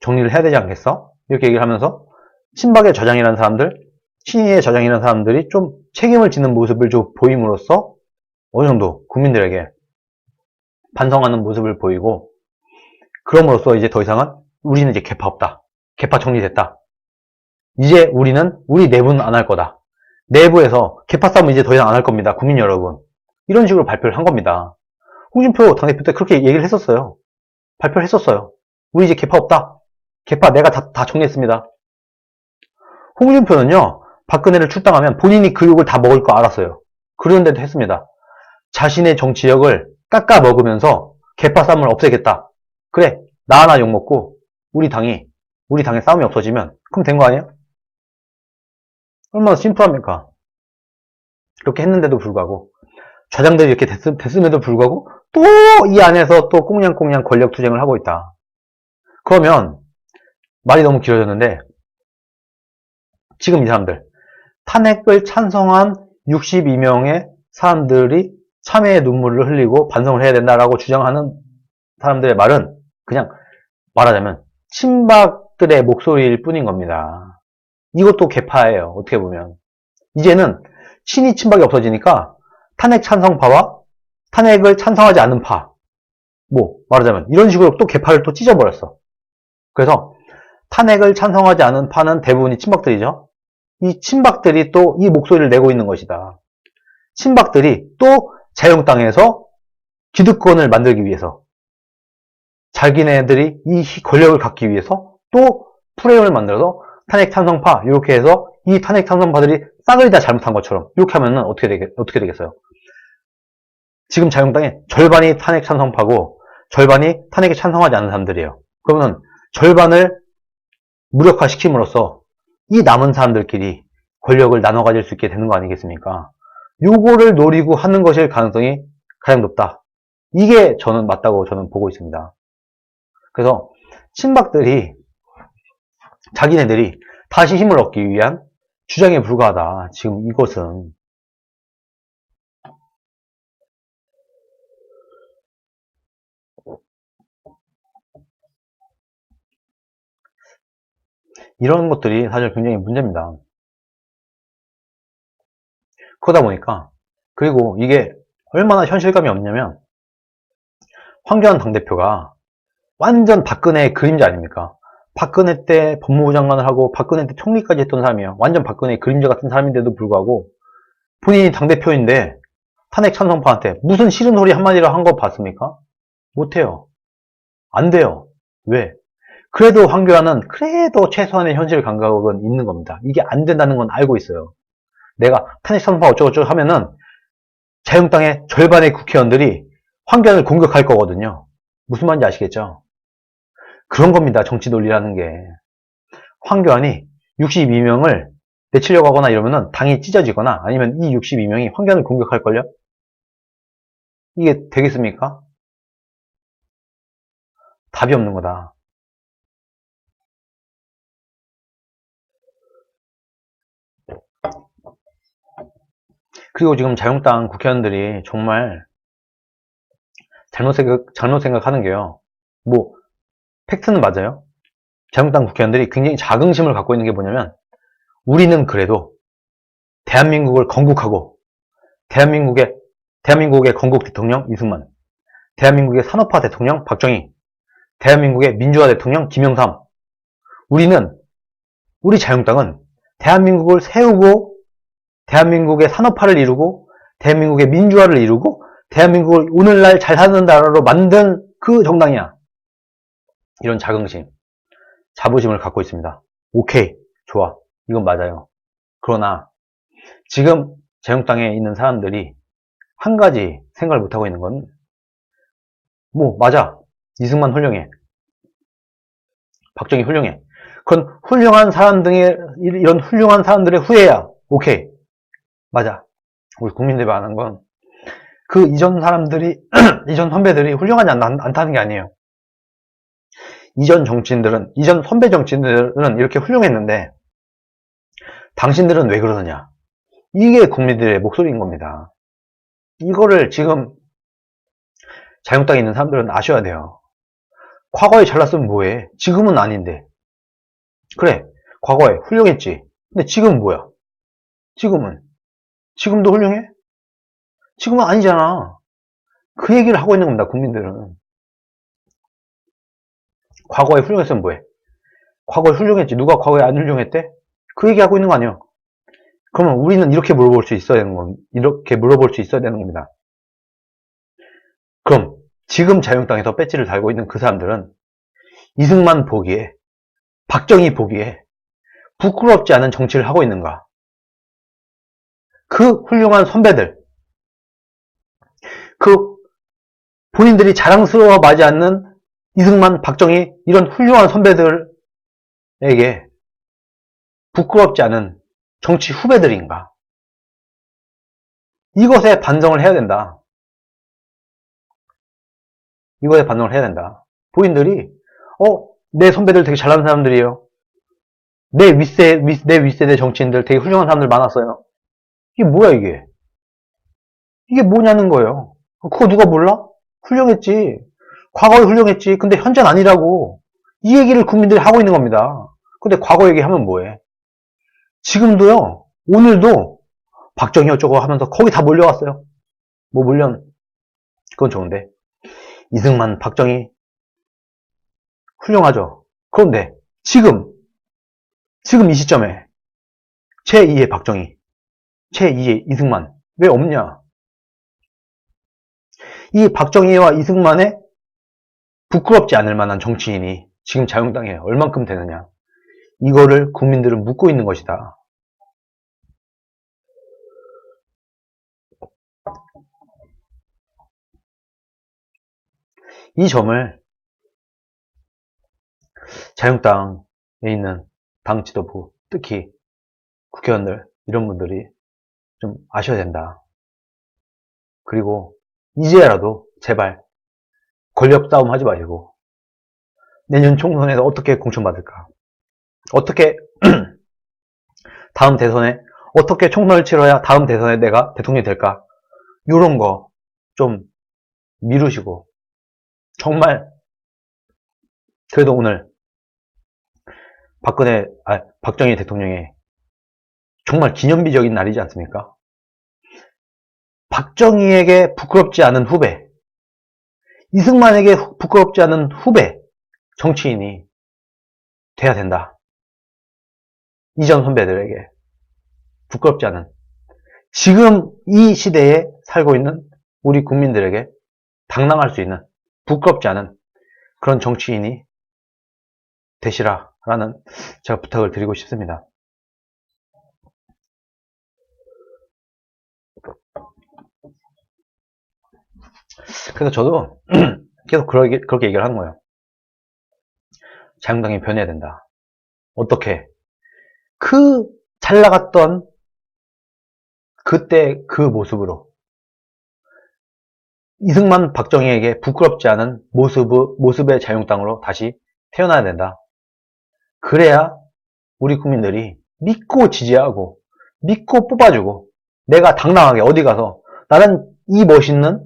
정리를 해야 되지 않겠어? 이렇게 얘기를 하면서 친박의 좌장이라는 사람들, 친이의 좌장이라는 사람들이 좀 책임을 지는 모습을 좀 보임으로써 어느 정도 국민들에게 반성하는 모습을 보이고 그럼으로써 이제 더 이상은 우리는 이제 개파 없다. 개파 정리됐다. 이제 우리는 우리 내부는 안 할 거다. 내부에서 개파 싸움은 이제 더 이상 안 할 겁니다. 국민 여러분. 이런 식으로 발표를 한 겁니다. 홍준표 당대표 때 그렇게 얘기를 했었어요. 발표를 했었어요. 우리 이제 개파 없다. 개파 내가 다 정리했습니다. 홍준표는요. 박근혜를 출당하면 본인이 그 욕을 다 먹을 거 알았어요. 그런데도 했습니다. 자신의 정치력을 깎아 먹으면서 개파 싸움을 없애겠다. 그래, 나 하나 욕먹고 우리 당에 싸움이 없어지면 그럼 된 거 아니야? 얼마나 심플합니까? 그렇게 했는데도 불구하고 좌장들이 이렇게 됐음에도 불구하고 또 이 안에서 또 꽁냥꽁냥 권력 투쟁을 하고 있다. 그러면 말이 너무 길어졌는데 지금 이 사람들 탄핵을 찬성한 62명의 사람들이 참회의 눈물을 흘리고 반성을 해야 된다라고 주장하는 사람들의 말은 그냥 말하자면 친박들의 목소리일 뿐인 겁니다. 이것도 개파예요. 어떻게 보면. 이제는 친이 친박이 없어지니까 탄핵 찬성파와 탄핵을 찬성하지 않는 파, 뭐 말하자면 이런 식으로 또 개파를 또 찢어버렸어. 그래서 탄핵을 찬성하지 않은 파는 대부분이 친박들이죠. 이 친박들이 또 이 목소리를 내고 있는 것이다. 친박들이 또 자유한국당에서 기득권을 만들기 위해서 자기네들이 이 권력을 갖기 위해서 또 프레임을 만들어서 탄핵 찬성파 이렇게 해서 이 탄핵 찬성파들이 싹을 다 잘못한 것처럼 이렇게 하면은 어떻게 되겠어요? 지금 자유한국당의 절반이 탄핵 찬성파고 절반이 탄핵에 찬성하지 않는 사람들이에요. 그러면 절반을 무력화시킴으로써 이 남은 사람들끼리 권력을 나눠 가질 수 있게 되는 거 아니겠습니까? 요거를 노리고 하는 것일 가능성이 가장 높다. 이게 저는 맞다고 저는 보고 있습니다. 그래서 친박들이 자기네들이 다시 힘을 얻기 위한 주장에 불과하다. 지금 이것은 이런 것들이 사실 굉장히 문제입니다. 그러다 보니까, 그리고 이게 얼마나 현실감이 없냐면, 황교안 당대표가 완전 박근혜의 그림자 아닙니까? 박근혜 때 법무부 장관을 하고 박근혜 때 총리까지 했던 사람이에요. 완전 박근혜의 그림자 같은 사람인데도 불구하고 본인이 당대표인데 탄핵 찬성파한테 무슨 싫은 소리 한마디로 한 거 봤습니까? 못해요. 안 돼요. 왜? 그래도 황교안은 그래도 최소한의 현실 감각은 있는 겁니다. 이게 안 된다는 건 알고 있어요. 내가 탄핵 찬성파 어쩌고저쩌고 하면은 자유한국당의 절반의 국회의원들이 황교안을 공격할 거거든요. 무슨 말인지 아시겠죠? 그런 겁니다. 정치 논리라는 게. 황교안이 62명을 내치려고 하거나 이러면은 당이 찢어지거나 아니면 이 62명이 황교안을 공격할걸요? 이게 되겠습니까? 답이 없는 거다. 그리고 지금 자유한국당 국회의원들이 정말 잘못 생각하는 게요. 뭐, 팩트는 맞아요. 자유한국당 국회의원들이 굉장히 자긍심을 갖고 있는 게 뭐냐면, 우리는 그래도 대한민국을 건국하고, 대한민국의 건국 대통령 이승만, 대한민국의 산업화 대통령 박정희, 대한민국의 민주화 대통령 김영삼, 우리 자유한국당은 대한민국을 세우고, 대한민국의 산업화를 이루고, 대한민국의 민주화를 이루고, 대한민국을 오늘날 잘 사는 나라로 만든 그 정당이야. 이런 자긍심, 자부심을 갖고 있습니다. 오케이, 좋아. 이건 맞아요. 그러나 지금 자유한국당에 있는 사람들이 한 가지 생각을 못하고 있는 건, 맞아. 이승만 훌륭해. 박정희 훌륭해. 그건 훌륭한 사람들의, 이런 훌륭한 사람들의 후예야. 오케이. 맞아. 우리 국민들이 말하는 건, 그 이전 사람들이, 이전 선배들이 훌륭하지 않다는 게 아니에요. 이전 선배 정치인들은 이렇게 훌륭했는데, 당신들은 왜 그러느냐. 이게 국민들의 목소리인 겁니다. 이거를 지금 자유한국당에 있는 사람들은 아셔야 돼요. 과거에 잘났으면 뭐해? 지금은 아닌데. 그래, 과거에 훌륭했지. 근데 지금은 뭐야? 지금도 훌륭해? 지금은 아니잖아. 그 얘기를 하고 있는 겁니다, 국민들은. 과거에 훌륭했으면 뭐해? 과거에 훌륭했지. 누가 과거에 안 훌륭했대? 그 얘기 하고 있는 거 아니에요? 그러면 우리는 이렇게 물어볼 수 있어야 되는 겁니다. 그럼 지금 자유한국당에서 배지를 달고 있는 그 사람들은 이승만 보기에, 박정희 보기에 부끄럽지 않은 정치를 하고 있는가? 그 훌륭한 선배들, 그 본인들이 자랑스러워하지 않는 이승만, 박정희 이런 훌륭한 선배들에게 부끄럽지 않은 정치 후배들인가? 이것에 반성을 해야 된다. 이거에 반성을 해야 된다. 본인들이 내 선배들 되게 잘나는 사람들이에요. 내 윗세대 정치인들 되게 훌륭한 사람들 많았어요. 이게 뭐야 이게? 이게 뭐냐는 거예요. 그거 누가 몰라? 훌륭했지. 과거에 훌륭했지. 근데 현재는 아니라고. 이 얘기를 국민들이 하고 있는 겁니다. 근데 과거 얘기하면 뭐해? 지금도요. 오늘도 박정희 어쩌고 하면서 거기 다 몰려왔어요. 뭐 물론 그건 좋은데 이승만, 박정희 훌륭하죠. 그런데 지금 이 시점에 제2의 박정희, 제2의 이승만 왜 없냐? 이 박정희와 이승만의 부끄럽지 않을 만한 정치인이 지금 자유한국당에 얼만큼 되느냐? 이거를 국민들은 묻고 있는 것이다. 이 점을 자유한국당에 있는 당 지도부, 특히 국회의원들 이런 분들이 좀 아셔야 된다. 그리고 이제라도 제발 권력 싸움 하지 마시고 내년 총선에서 어떻게 공천받을까? 어떻게 다음 대선에 어떻게 총선을 치러야 다음 대선에 내가 대통령이 될까? 이런 거 좀 미루시고 정말 그래도 오늘 박정희 대통령의 정말 기념비적인 날이지 않습니까? 박정희에게 부끄럽지 않은 후배, 이승만에게 부끄럽지 않은 후배, 정치인이 돼야 된다. 이전 선배들에게 부끄럽지 않은, 지금 이 시대에 살고 있는 우리 국민들에게 당당할 수 있는, 부끄럽지 않은 그런 정치인이 되시라라는 제가 부탁을 드리고 싶습니다. 그래서 저도 계속 그렇게 얘기를 하는 거예요. 자유한국당이 변해야 된다. 어떻게? 그 잘 나갔던 그때 그 모습으로, 이승만, 박정희에게 부끄럽지 않은 모습의 자유한국당으로 다시 태어나야 된다. 그래야 우리 국민들이 믿고 지지하고 믿고 뽑아주고, 내가 당당하게 어디 가서 나는 이 멋있는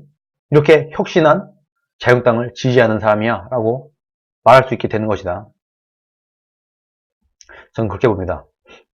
이렇게 혁신한 자유한국당을 지지하는 사람이야 라고 말할 수 있게 되는 것이다. 저는 그렇게 봅니다.